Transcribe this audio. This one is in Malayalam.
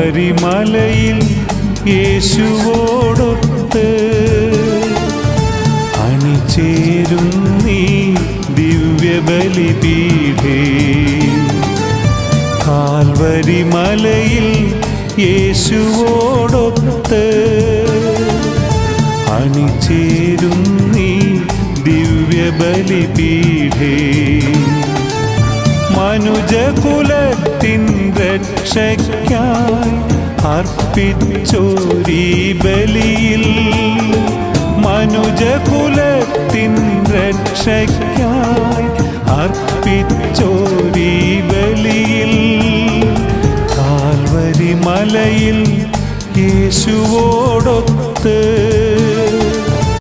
കാൽവരിമലയിൽ യേശുവോടൊത്ത് അണിചേരും നീ ദിവ്യബലിപീഠേ. കാൽവരിമലയിൽ യേശുവോടൊത്ത് അണിചേരും നീ ദിവ്യബലിപീഠേ. മനുജകുലത്തിൻ രക്ഷയ്ക്കായി അർപ്പിച്ചോരീ ബലിയിൽ, മനുജകുലത്തിൻ രക്ഷയ്ക്കായി അർപ്പിച്ചോരീ ബലിയിൽ, കാൽവരിമലയിൽ യേശുവോടൊത്ത്